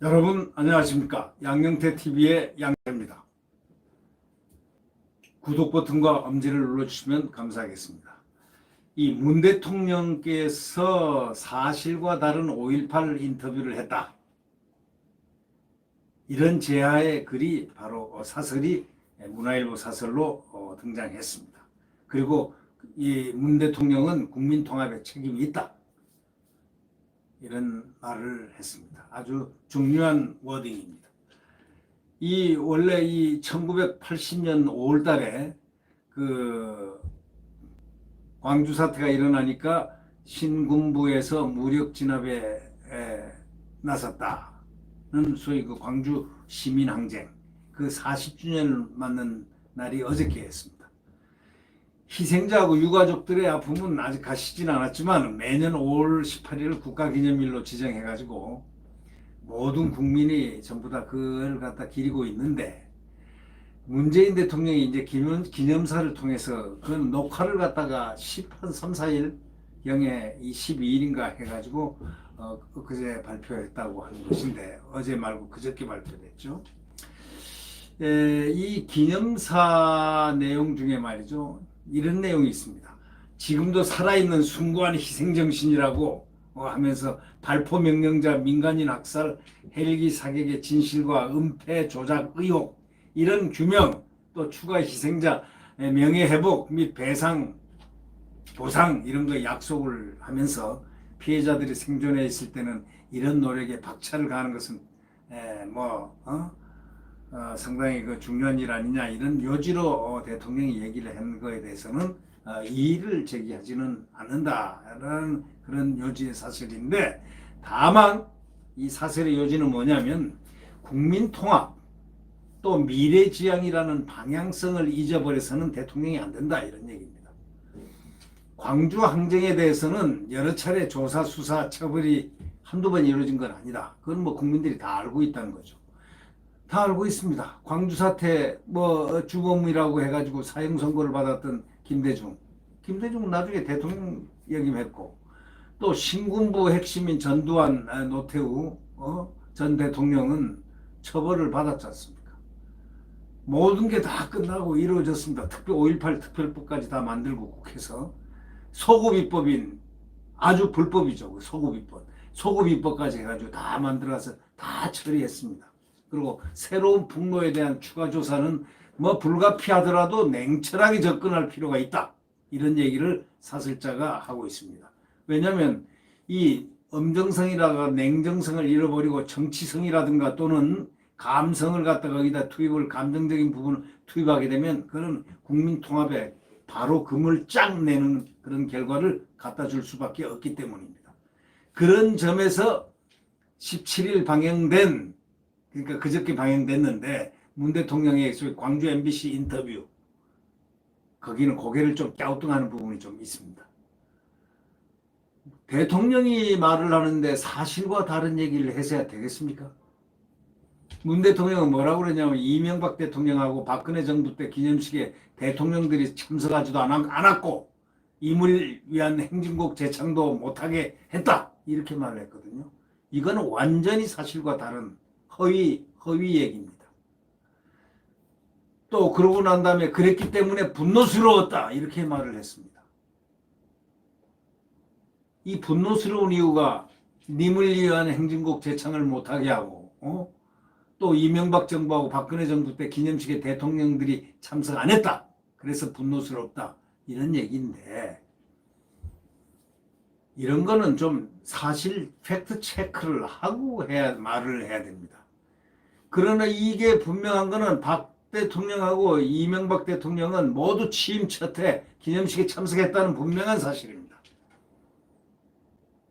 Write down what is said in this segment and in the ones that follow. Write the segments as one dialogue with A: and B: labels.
A: 여러분 안녕하십니까? 양영태 TV의 양태입니다. 구독 버튼과 엄지를 눌러주시면 감사하겠습니다. 이 문 대통령께서 사실과 다른 5.18 인터뷰를 했다. 이런 제하의 글이 바로 사설이 문화일보 사설로 등장했습니다. 그리고 이 문 대통령은 국민 통합에 책임이 있다. 이런 말을 했습니다. 아주 중요한 워딩입니다. 원래 이 1980년 5월 달에 그 광주 사태가 일어나니까 신군부에서 무력 진압에 나섰다는 소위 그 광주 시민항쟁 그 40주년 맞는 날이 어저께였습니다. 희생자하고 유가족들의 아픔은 아직 가시진 않았지만 매년 5월 18일을 국가기념일로 지정해가지고 모든 국민이 전부 다 그걸 갖다 기리고 있는데, 문재인 대통령이 이제 기념사를 통해서 그 녹화를 갖다가 10한 3, 4일 경에 12일인가 해가지고 그제 발표했다고 하는 것인데, 어제 말고 그저께 발표됐죠. 이 기념사 내용 중에 말이죠, 이런 내용이 있습니다. 지금도 살아있는 숭고한 희생정신이라고 하면서 발포 명령자 민간인 학살, 헬기 사격의 진실과 은폐 조작 의혹, 이런 규명, 또 추가 희생자 명예회복 및 배상, 보상 이런 거 약속을 하면서 피해자들이 생존해 있을 때는 이런 노력에 박차를 가하는 것은 상당히 그 중요한 일 아니냐, 이런 요지로 대통령이 얘기를 한 거에 대해서는 이의를 제기하지는 않는다라는 그런 요지의 사설인데, 다만 이 사설의 요지는 뭐냐면 국민통합 또 미래지향이라는 방향성을 잊어버려서는 대통령이 안 된다, 이런 얘기입니다. 광주 항쟁에 대해서는 여러 차례 조사, 수사, 처벌이 한두 번 이루어진 건 아니다. 그건 뭐 국민들이 다 알고 있다는 거죠. 다 알고 있습니다. 광주 사태 주범이라고 해가지고 사형 선고를 받았던 김대중은 나중에 대통령 역임했고, 또 신군부 핵심인 전두환, 노태우 전 대통령은 처벌을 받았지 않습니까? 모든 게 다 끝나고 이루어졌습니다. 5.18 특별법까지 다 만들고 국회에서 소급입법인 아주 불법이죠. 소급입법까지 해가지고 다 만들어서 다 처리했습니다. 그리고 새로운 폭로에 대한 추가 조사는 불가피하더라도 냉철하게 접근할 필요가 있다, 이런 얘기를 사설자가 하고 있습니다. 왜냐하면 이 엄정성이라가 냉정성을 잃어버리고 정치성이라든가 또는 감성을 갖다가 거기다 감정적인 부분을 투입하게 되면 그런 국민 통합에 바로 금을 쫙 내는 그런 결과를 갖다 줄 수밖에 없기 때문입니다. 그런 점에서 17일 방영된, 그러니까 그저께 방영됐는데, 문 대통령의 광주 MBC 인터뷰, 거기는 고개를 좀 갸우뚱하는 부분이 좀 있습니다. 대통령이 말을 하는데 사실과 다른 얘기를 해서야 되겠습니까? 문 대통령은 뭐라고 그러냐면, 이명박 대통령하고 박근혜 정부 때 기념식에 대통령들이 참석하지도 않았고 임을 위한 행진곡 제창도 못하게 했다, 이렇게 말을 했거든요. 이거는 완전히 사실과 다른 허위 얘기입니다. 또 그러고 난 다음에 그랬기 때문에 분노스러웠다, 이렇게 말을 했습니다. 이 분노스러운 이유가 님을 위한 행진곡 제창을 못하게 하고 또 이명박 정부하고 박근혜 정부 때 기념식에 대통령들이 참석 안 했다, 그래서 분노스럽다, 이런 얘기인데, 이런 거는 좀 사실 팩트 체크를 하고 말을 해야 됩니다. 그러나 이게 분명한 거는 박 대통령하고 이명박 대통령은 모두 취임 첫해 기념식에 참석했다는 분명한 사실입니다.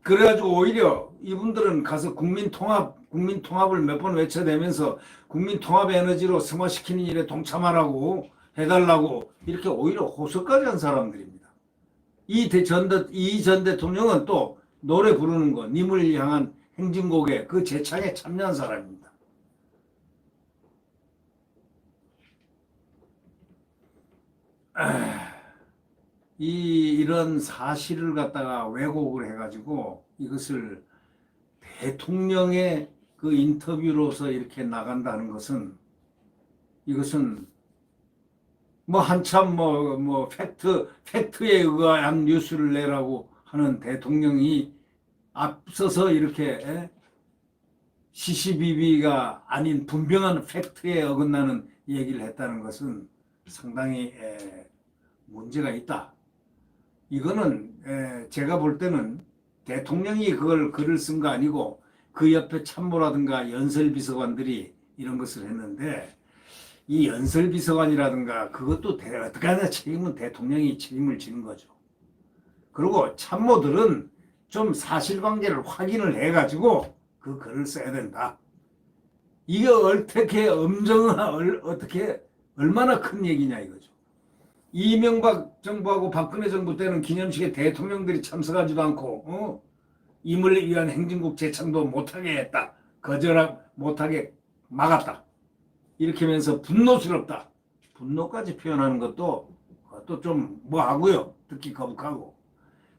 A: 그래가지고 오히려 이분들은 가서 국민통합을 몇 번 외쳐대면서 국민통합 에너지로 승화시키는 일에 동참하라고 해달라고 이렇게 오히려 호소까지 한 사람들입니다. 이 전 대통령은 또 노래 부르는 거, 님을 향한 행진곡에 그 제창에 참여한 사람입니다. 이런 사실을 갖다가 왜곡을 해가지고 이것을 대통령의 그 인터뷰로서 이렇게 나간다는 것은 이것은 뭐 한참 팩트에 의한 뉴스를 내라고 하는 대통령이 앞서서 이렇게 시시비비가 아닌 분명한 팩트에 어긋나는 얘기를 했다는 것은 상당히 문제가 있다. 이거는 제가 볼 때는 대통령이 그걸 글을 쓴 거 아니고 그 옆에 참모라든가 연설비서관들이 이런 것을 했는데 이 연설비서관이라든가 그것도 어떻게 하냐 책임은 대통령이 책임을 지는 거죠. 그리고 참모들은 좀 사실관계를 확인을 해가지고 그 글을 써야 된다. 이게 어떻게 어떻게 얼마나 큰 얘기냐 이거죠. 이명박 정부하고 박근혜 정부 때는 기념식에 대통령들이 참석하지도 않고 임을 위한 행진국 재창도 못하게 했다. 거절하고 못하게 막았다. 이렇게 하면서 분노스럽다. 분노까지 표현하는 것도 좀 뭐하고요. 듣기 거북하고.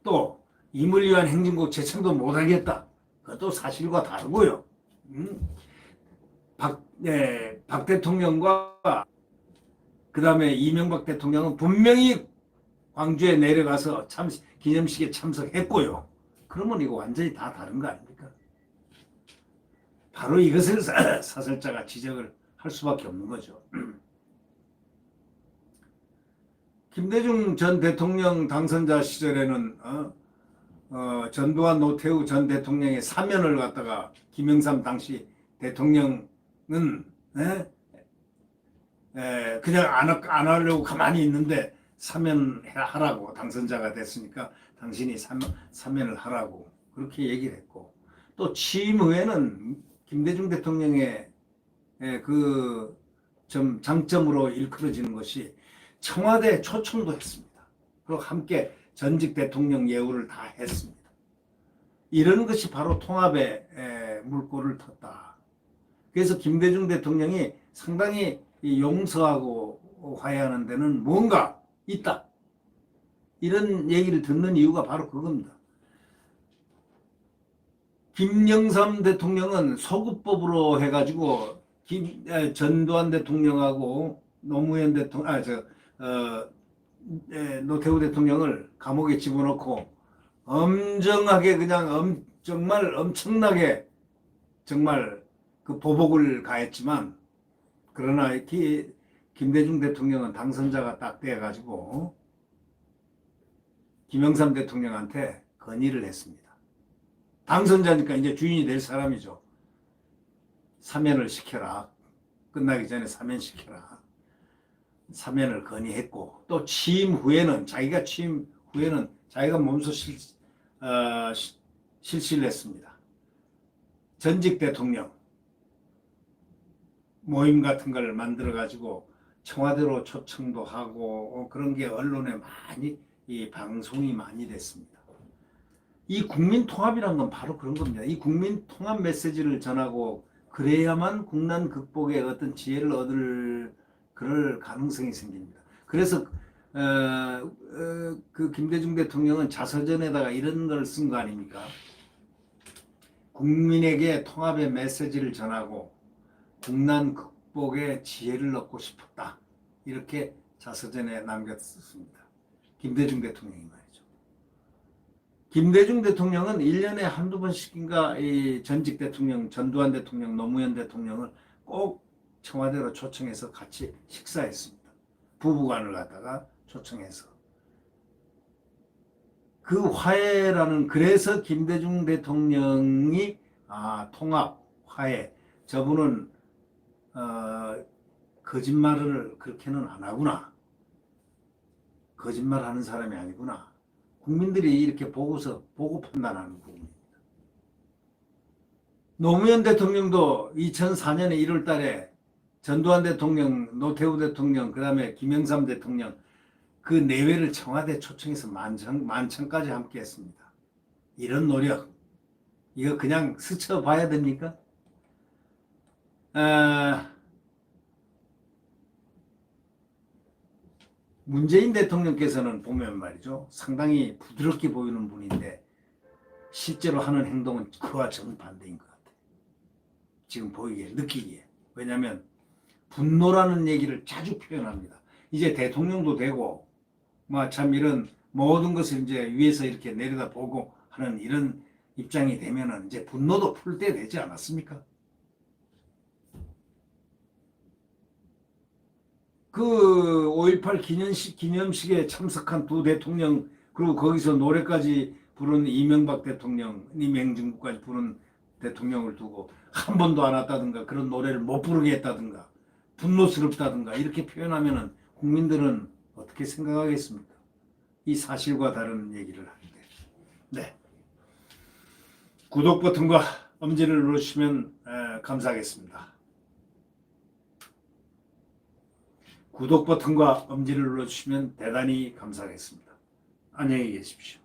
A: 또 임을 위한 행진국 재창도 못하겠다. 그것도 사실과 다르고요. 박 대통령과 그 다음에 이명박 대통령은 분명히 광주에 내려가서 기념식에 참석했고요. 그러면 이거 완전히 다 다른 거 아닙니까? 바로 이것을 사설자가 지적을 할 수밖에 없는 거죠. 김대중 전 대통령 당선자 시절에는 전두환 노태우 전 대통령의 사면을 갖다가 김영삼 당시 대통령은 그냥 안 하려고 가만히 있는데 사면하라고 당선자가 됐으니까 당신이 사면을 하라고 그렇게 얘기를 했고 또 취임 후에는 김대중 대통령의 그 좀 장점으로 일컬어지는 것이 청와대 초청도 했습니다. 그리고 함께 전직 대통령 예우를 다 했습니다. 이런 것이 바로 통합의 물꼬를 텄다. 그래서 김대중 대통령이 상당히 용서하고 화해하는 데는 뭔가 있다. 이런 얘기를 듣는 이유가 바로 그겁니다. 김영삼 대통령은 소급법으로 해가지고 전두환 대통령하고 노무현 대통령, 노태우 대통령을 감옥에 집어넣고 엄정하게 그냥 정말 엄청나게 정말 그 보복을 가했지만 그러나 김대중 대통령은 당선자가 딱 돼가지고 김영삼 대통령한테 건의를 했습니다. 당선자니까 이제 주인이 될 사람이죠. 사면을 시켜라. 끝나기 전에 사면시켜라. 사면을 건의했고 또 취임 후에는 자기가 몸소 실시를 했습니다. 전직 대통령 모임 같은 걸 만들어 가지고 청와대로 초청도 하고 그런 게 언론에 많이 방송이 많이 됐습니다. 이 국민 통합이란 건 바로 그런 겁니다. 이 국민 통합 메시지를 전하고 그래야만 국난 극복의 어떤 지혜를 얻을 그럴 가능성이 생깁니다. 그래서 그 김대중 대통령은 자서전에다가 이런 걸 쓴 거 아닙니까? 국민에게 통합의 메시지를 전하고 국난 극복의 지혜를 얻고 싶었다. 이렇게 자서전에 남겼습니다. 김대중 대통령이 말이죠. 김대중 대통령은 1년에 한두 번씩인가 이 전직 대통령, 전두환 대통령, 노무현 대통령을 꼭 청와대로 초청해서 같이 식사했습니다. 부부간을 갖다가 초청해서. 그 화해라는, 그래서 김대중 대통령이 통합, 화해, 저분은 거짓말을 그렇게는 안 하구나. 거짓말하는 사람이 아니구나. 국민들이 이렇게 보고 판단하는 부분입니다. 노무현 대통령도 2004년에 1월 달에 전두환 대통령, 노태우 대통령, 그 다음에 김영삼 대통령 그 내외를 청와대 초청해서 만찬까지 함께 했습니다. 이런 노력, 이거 그냥 스쳐봐야 됩니까? 문재인 대통령께서는 보면 말이죠. 상당히 부드럽게 보이는 분인데 실제로 하는 행동은 그와 정반대인 것 같아요. 지금 보이게 느끼기에. 왜냐하면 분노라는 얘기를 자주 표현합니다. 이제 대통령도 되고 참 이런 모든 것을 이제 위에서 이렇게 내려다보고 하는 이런 입장이 되면은 이제 분노도 풀 때 되지 않았습니까? 그 5.18 기념식에 참석한 두 대통령, 그리고 거기서 노래까지 부른 이명박 대통령, 임행정부까지 부른 대통령을 두고 한 번도 안 왔다든가 그런 노래를 못 부르게 했다든가 분노스럽다든가 이렇게 표현하면은 국민들은 어떻게 생각하겠습니까? 이 사실과 다른 얘기를 하는데. 네. 구독 버튼과 엄지를 누르시면 감사하겠습니다. 구독 버튼과 엄지를 눌러주시면 대단히 감사하겠습니다. 안녕히 계십시오.